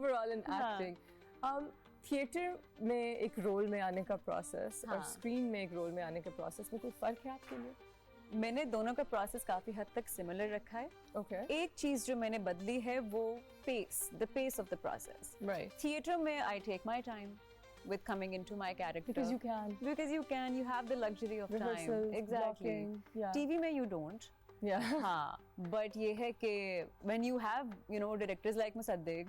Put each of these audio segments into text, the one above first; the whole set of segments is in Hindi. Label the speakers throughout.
Speaker 1: overall in acting. थिएटर में एक रोल में आने का प्रोसेस और स्क्रीन में एक रोल में आने के प्रोसेस में कोई फर्क है आपके लिए?
Speaker 2: मैंने दोनों का प्रोसेस काफी हद तक सिमिलर रखा है.
Speaker 1: Okay.
Speaker 2: एक चीज जो मैंने बदली है वो the pace of the process.
Speaker 1: Right.
Speaker 2: Theatre में I take my time with coming into my character.
Speaker 1: Because you can.
Speaker 2: You have the luxury of
Speaker 1: Rehearsals,
Speaker 2: time. Exactly.
Speaker 1: blocking, yeah.
Speaker 2: TV में you don't.
Speaker 1: Yeah.
Speaker 2: हाँ, but ये है कि when you have directors like Musaddiq,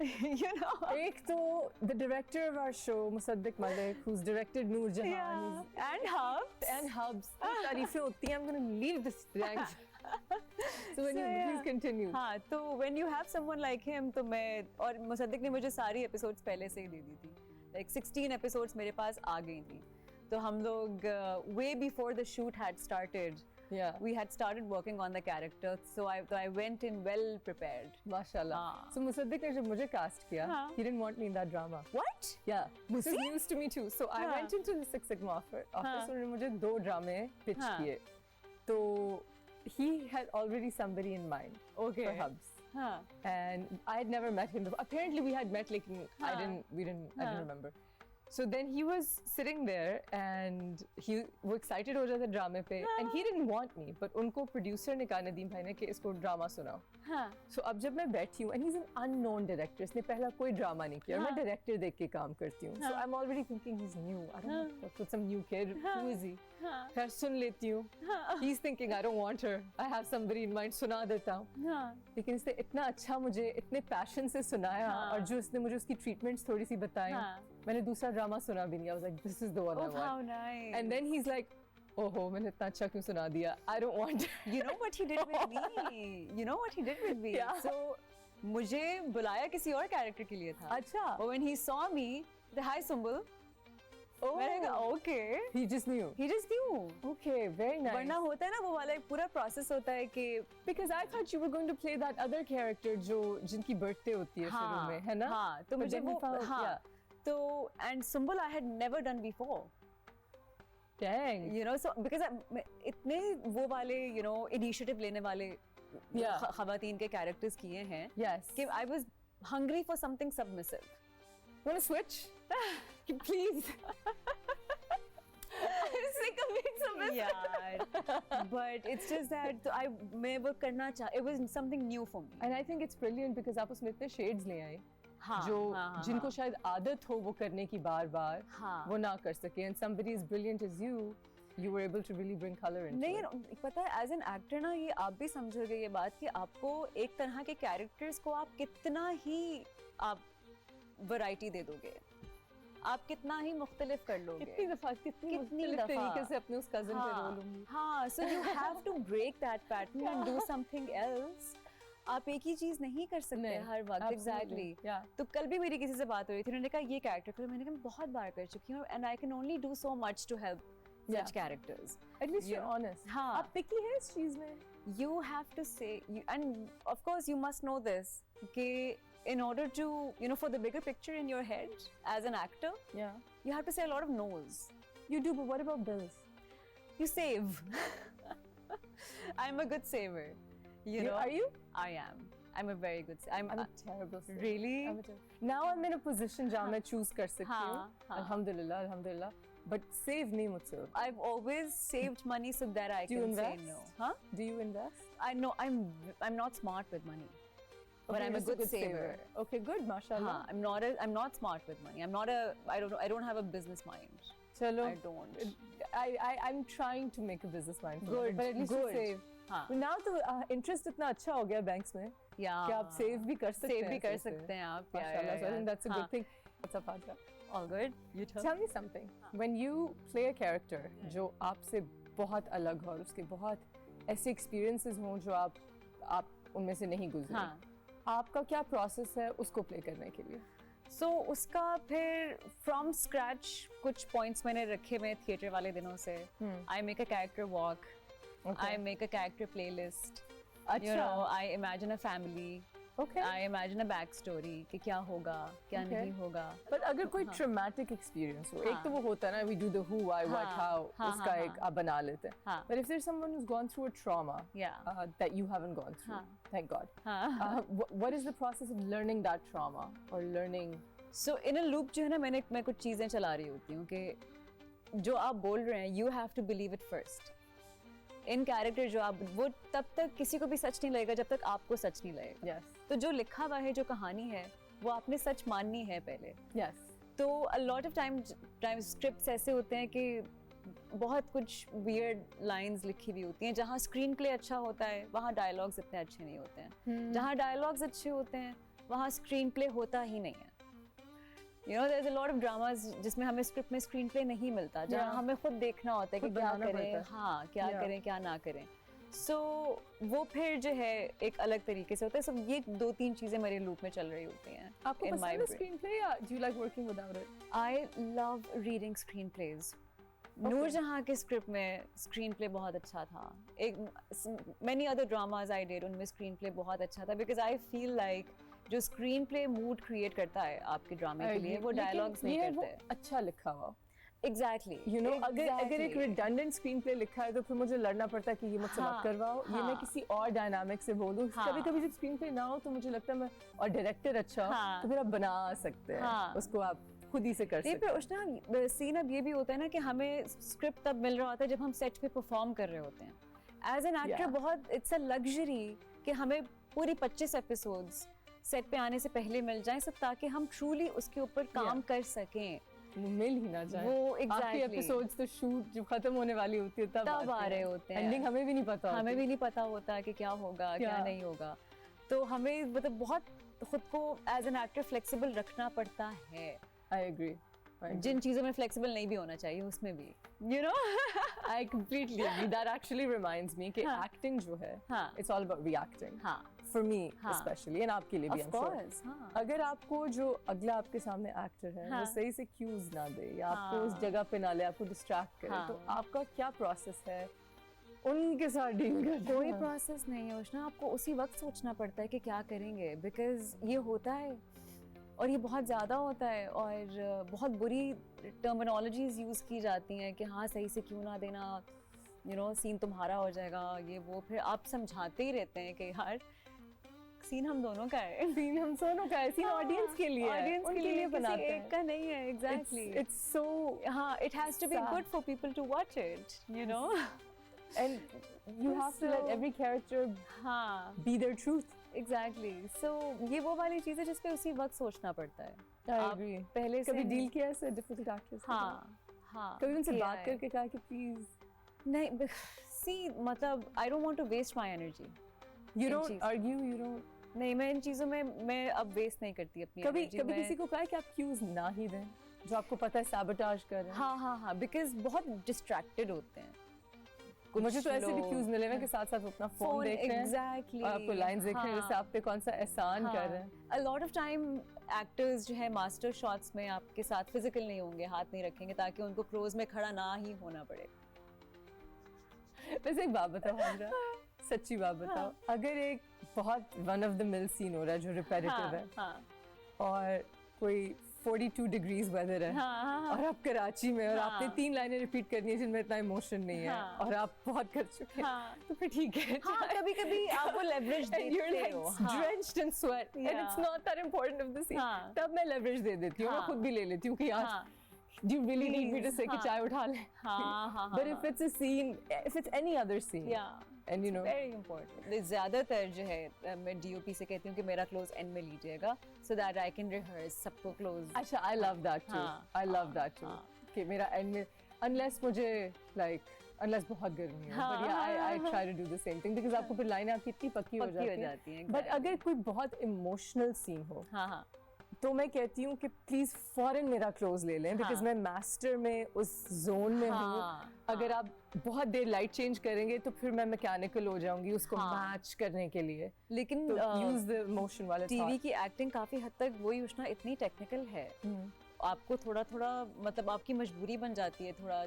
Speaker 1: एक तो the director of our show Musaddiq Malik, who's directed Noor Jahan,
Speaker 2: and Hubs.
Speaker 1: तारीफें होती हैं. I'm going to leave this rank. So when you please continue.
Speaker 2: हाँ, तो when you have someone like him, तो मैं और मुसद्दिक ने मुझे सारी episodes पहले से ही दे दी थी. Like 16 episodes मेरे पास आ गई थी. तो हम लोग way before the shoot had started.
Speaker 1: Yeah.
Speaker 2: We had started working on the character, so I went in well prepared.
Speaker 1: Mashallah. So Musaddiq ने जब मुझे cast किया, he didn't want me in that drama.
Speaker 2: What?
Speaker 1: Yeah. This is news to me too. So I went into the Six Sigma office. उन्होंने मुझे 2 ड्रामे pitch किए. तो he had already somebody in mind.
Speaker 2: Okay.
Speaker 1: For Hubs. And I had never met him before. Apparently we had met, like I didn't remember. So then he was sitting there and वो excited हो जाता ड्रामे पे and he didn't want me, but उनको producer ने कहा नदीम भाई ने कि इसको ड्रामा सुनाओ. So अब जब मैं बैठी हूँ and he's an unknown director, इसने पहला कोई ड्रामा नहीं किया और मैं director देख के काम करती हूँ. So I'm already thinking he's new. I don't know, put some new kid. Who is he? फिर सुन लेती हूँ. He's thinking I don't want her. I have somebody in mind. सुना देता हूँ. लेकिन इसने इतना अच्छा मुझे इतने passion से सुनाया और जो इसने मुझे उसकी treatments थोड़ी सी बताई, मैंने दूसरा ड्रामा सुना भी नहीं. I was like, this is the one I want.
Speaker 2: How nice.
Speaker 1: And then he's like, oh, मैंने इतना अच्छा क्यों सुना दिया? I don't want.
Speaker 2: You know what he did with me?
Speaker 1: Yeah.
Speaker 2: So मुझे बुलाया किसी और कैरेक्टर के लिए था.
Speaker 1: अच्छा.
Speaker 2: But when he saw me, the hi Sumbul.
Speaker 1: Oh.
Speaker 2: मैंने कहा okay.
Speaker 1: He just knew. Okay, very nice.
Speaker 2: वरना होता है ना वो वाला एक पूरा प्रोसेस होता है कि
Speaker 1: because I thought you were going to play that other character जो जिनकी birthday होती है शुरू में, है ना?
Speaker 2: हाँ, तो मुझे वो तो and Sumbul I had never done before.
Speaker 1: Dang.
Speaker 2: So because इतने वो वाले initiative लेने वाले ख़वातीन के characters किए हैं.
Speaker 1: Yes.
Speaker 2: कि I was hungry for something submissive.
Speaker 1: Want to switch? Please.
Speaker 2: Yeah, but it's just that मैं वो करना it was something new for me.
Speaker 1: And I think it's brilliant because आप उसमें इतने shades ले आए. जिनको शायद आदत हो वो करने की बार-बार वो ना कर सके. And somebody as brilliant as you were able to really bring color into it.
Speaker 2: नहीं, पता है as an actor ना ये आप भी समझोगे ये बात कि आपको एक तरह के characters को आप कितना ही आप वैरायटी दे दोगे, आप कितना ही मुख्तलिफ कर लोगे.
Speaker 1: कितनी मुख्तलिफ तरीके से अपने उस कज़न पे रोल लूंगी.
Speaker 2: हाँ, so you have to break that pattern and do something else. आप एक ही चीज नहीं कर सकते हर वक्त. Exactly. तो कल भी मेरी किसी से बात हो रही थी, उन्होंने कहा ये कैरेक्टर करो. मैंने कहा बहुत बार कर चुकी हूँ and I can only do so much to help such characters.
Speaker 1: At least you're honest.
Speaker 2: हाँ.
Speaker 1: आप picky है इस चीज में.
Speaker 2: You have to say, and of course you must know this कि in order to for the bigger picture in your head as an actor, you have to say a lot of no's.
Speaker 1: You do, but what about bills?
Speaker 2: You save. I'm a good saver.
Speaker 1: Are you?
Speaker 2: I am. I'm a very good saver.
Speaker 1: I'm a terrible saver.
Speaker 2: Really?
Speaker 1: Now I'm in a position जहाँ मैं choose कर सकती हूँ. Alhamdulillah. But save नहीं मुझसे होता.
Speaker 2: I've always saved money so that I can say no. Huh?
Speaker 1: Do you invest?
Speaker 2: I know I'm not smart with money. But I'm a good saver.
Speaker 1: Okay, good, mashallah.
Speaker 2: I'm not smart with money. I don't have a business mind.
Speaker 1: Chalo.
Speaker 2: I don't.
Speaker 1: I'm trying to make a business mind.
Speaker 2: Good.
Speaker 1: But at least you save. Now तो interest इतना अच्छा हो गया banks में. कि आप save भी कर सकते हैं.
Speaker 2: आप.
Speaker 1: Mashallah. So I think that's a good thing. What's up, Fadla?
Speaker 2: All good. You
Speaker 1: tell me something. When you play a character जो आपसे बहुत अलग हो और उसके बहुत ऐसे experiences हों जो आप उनमें से नहीं गुजरे. आपका क्या प्रोसेस है उसको प्ले करने के लिए?
Speaker 2: So उसका फिर from scratch कुछ points मैंने रखे हुए थिएटर वाले दिनों से. I make a character walk. I make a character playlist. I imagine a family.
Speaker 1: Okay.
Speaker 2: I imagine a back story कि क्या होगा, क्या
Speaker 1: Okay.
Speaker 2: नहीं होगा.
Speaker 1: But अगर कोई traumatic experience हो, एक तो वो होता है ना, we do the who, why, what, how, उसका एक आप बना लेते हैं.
Speaker 2: हाँ.
Speaker 1: But if there's someone who's gone through a trauma that you haven't gone through, thank God. What is the process of learning that trauma or learning?
Speaker 2: So in a loop जो है ना मैं कुछ चीज़ें चला रही होती हूँ कि जो आप बोल रहे हैं, you have to believe it first. In character जो आप वो तब तक किसी को भी सच नहीं लगेगा जब तक आपको सच नहीं लगेगा.
Speaker 1: Yes.
Speaker 2: तो जो लिखा हुआ है, जो कहानी है, वो आपने सच माननी है पहले.
Speaker 1: Yes.
Speaker 2: तो a lot of time scripts ऐसे होते हैं कि बहुत कुछ weird lines लिखी हुई होती हैं. जहाँ स्क्रीन प्ले अच्छा होता है वहाँ डायलॉग्स इतने अच्छे नहीं होते हैं. जहाँ डायलॉग्स अच्छे होते हैं वहाँ स्क्रीन प्ले होता ही नहीं है. You know, there's a lot of dramas जिसमें हमें स्क्रिप्ट में स्क्रीन प्ले नहीं मिलता, जहाँ हमें खुद देखना होता है कि क्या करें, हाँ क्या करें क्या ना करें. So वो फिर जो है एक अलग तरीके से होता है. So ये 2-3 चीजें मेरे लूप में चल रही होती हैं.
Speaker 1: आपको पसंद है स्क्रीन प्ले या do you like working without it?
Speaker 2: I love reading screenplays. Noorjahan के स्क्रिप्ट में स्क्रीन प्ले बहुत अच्छा था. एक many other dramas I did उनमें स्क्रीन प्ले बहुत अच्छा था because I feel like जो स्क्रीन प्ले मूड क्रिएट करता है आपके ड्रामे के लिए, वो डायलॉग्स नहीं करते हैं.
Speaker 1: अच्छा लिखा हुआ.
Speaker 2: Exactly.
Speaker 1: You know, अगर एक redundant स्क्रीन प्ले लिखा है तो फिर मुझे लड़ना पड़ता है कि ये मुझसे मत करवाओ, ये मैं किसी और डायनामिक से बोल दूं. कभी-कभी जब स्क्रीन प्ले ना हो तो मुझे लगता है मैं और डायरेक्टर अच्छा हो तो फिर आप बना सकते हैं उसको, आप खुद ही से कर सकते हैं.
Speaker 2: उसना सीन अब ये भी होता है ना कि हमें स्क्रिप्ट तब मिल रहा होता है जब हम सेट पे परफॉर्म कर रहे होते हैं. एज एन एक्टर बहुत इट्स अ लग्जरी कि हमें पूरी 25 एपिसोड्स सेट पे आने से पहले मिल जाएं, सब ताकि हम ट्रूली उसके ऊपर काम कर सकें.
Speaker 1: मिल ही ना जाए.
Speaker 2: वो
Speaker 1: exactly. एपिसोड्स तो शूट जब खत्म होने वाली होती है तब
Speaker 2: आ रहे होते हैं.
Speaker 1: एंडिंग हमें भी नहीं पता होती.
Speaker 2: हमें भी नहीं पता होता कि क्या होगा क्या नहीं होगा. तो हमें मतलब बहुत खुद को एज एन एक्टर फ्लेक्सिबल रखना पड़ता है.
Speaker 1: I agree.
Speaker 2: जिन चीजों में फ्लेक्सिबल नहीं भी होना चाहिए उसमें भी, you know.
Speaker 1: I completely agree. That actually reminds me कि एक्टिंग जो है it's all about reacting. For me especially and आपके लिए भी I'm sure. अगर आपको जो अगला आपके सामने एक्टर है वो सही से क्यूज ना दे या आपको उस जगह पे ना ले, आपको डिस्ट्रैक्ट करे, तो आपका क्या प्रोसेस है उनके साथ डील करना?
Speaker 2: कोई प्रोसेस नहीं है उष्णा. आपको उसी वक्त सोचना पड़ता है कि क्या करेंगे, बिकॉज ये होता है और ये बहुत ज़्यादा होता है और बहुत बुरी टर्मिनोलॉजीज यूज़ की जाती हैं कि हाँ सही से क्यों ना देना, यू नो सीन तुम्हारा हो जाएगा ये वो. फिर आप समझाते ही रहते हैं कि यार सीन हम दोनों का है,
Speaker 1: सीन हम दोनों का है, सीन ऑडियंस के लिए,
Speaker 2: ऑडियंस के लिए बनाते हैं,
Speaker 1: एक
Speaker 2: का नहीं है. एग्जैक्टली.
Speaker 1: इट्स सो
Speaker 2: हाँ, it has to be good for people to watch it, you know.
Speaker 1: And you have to let every character be their truth.
Speaker 2: Exactly. So ये वो वाली चीज़ है जिस पे उसी वक्त सोचना पड़ता है.
Speaker 1: पहले से कभी डील किया है डिफिकल्ट एक्टर्स?
Speaker 2: हाँ.
Speaker 1: कभी उनसे बात करके कहा कि प्लीज
Speaker 2: नहीं, सी मतलब I don't want to waste my energy.
Speaker 1: You don't argue, you don't.
Speaker 2: नहीं, मैं इन चीज़ों में मैं अब वेस्ट नहीं करती अपनी एनर्जी.
Speaker 1: कभी किसी को कहा है कि आप क्यूज ना ही दें जो आपको पता है सैबोटाज कर रहे हैं?
Speaker 2: हाँ, बिकॉज बहुत डिस्ट्रैक्टेड होते हैं.
Speaker 1: मुझे तो ऐसे भी क्यूज मिले हुए कि साथ साथ अपना फोन देख रहे हैं.
Speaker 2: एग्जैक्टली.
Speaker 1: और आपको लाइंस देख रहे हैं जैसे आप पे कौन सा एहसान कर रहे हैं.
Speaker 2: A lot of time actors जो है मास्टर शॉट्स में आपके साथ फिजिकल नहीं होंगे, हाथ नहीं रखेंगे ताकि उनको क्लोज में खड़ा ना ही होना पड़े.
Speaker 1: वैसे एक बात बताओ हमरा, सच्ची बात बताओ, अगर एक बहुत one of the mill scene हो रहा है जो रिपेटिटिव है और कोई 42 डिग्रीज वेदर है और आप कराची में और आपने 3 लाइनें रिपीट करनी है जिनमें इतना इमोशन नहीं है और आप बहुत कर चुके हैं, तो फिर ठीक है.
Speaker 2: कभी-कभी आप वो लेवरेज देते हो,
Speaker 1: drenched in sweat and it's not that important of the scene. तब मैं लेवरेज दे देती हूँ, मैं खुद भी ले लेती हूँ कि यार do you really need me to say कि चाय उठा ले? But if it's a scene, if it's any other scene, and you know,
Speaker 2: very important. ज़्यादातर जो है मैं DOP से कहती हूँ कि मेरा close end में लीजिएगा, so that I can rehearse सबको close.
Speaker 1: अच्छा, I love that too. I love that too. कि मेरा end में, unless मुझे unless बहुत गर्मी हो, but yeah, I try to do the same thing because आपको फिर लाइनें आपकी इतनी पक्की हो जाती हैं. But अगर कोई बहुत emotional scene हो, तो मैं कहती हूँ कि प्लीज फौरन मेरा क्लोज ले लें बिकॉज मैं मास्टर में उस जोन में हूँ. अगर आप बहुत देर लाइट चेंज करेंगे तो फिर मैं मैकेनिकल हो जाऊंगी उसको मैच करने के लिए.
Speaker 2: लेकिन
Speaker 1: यूज द मोशन वाले
Speaker 2: टीवी की एक्टिंग काफी हद तक वही उष्णा इतनी टेक्निकल है, आपको थोड़ा थोड़ा मतलब आपकी मजबूरी बन जाती है थोड़ा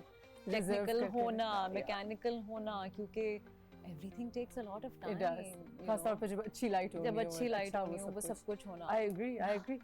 Speaker 2: टेक्निकल होना, मैकेनिकल होना, क्योंकि everything takes a lot of time.
Speaker 1: It does. खास तौर पे जब अच्छी लाइट हो
Speaker 2: जब अच्छी लाइट हो वो सब कुछ होना.
Speaker 1: I agree.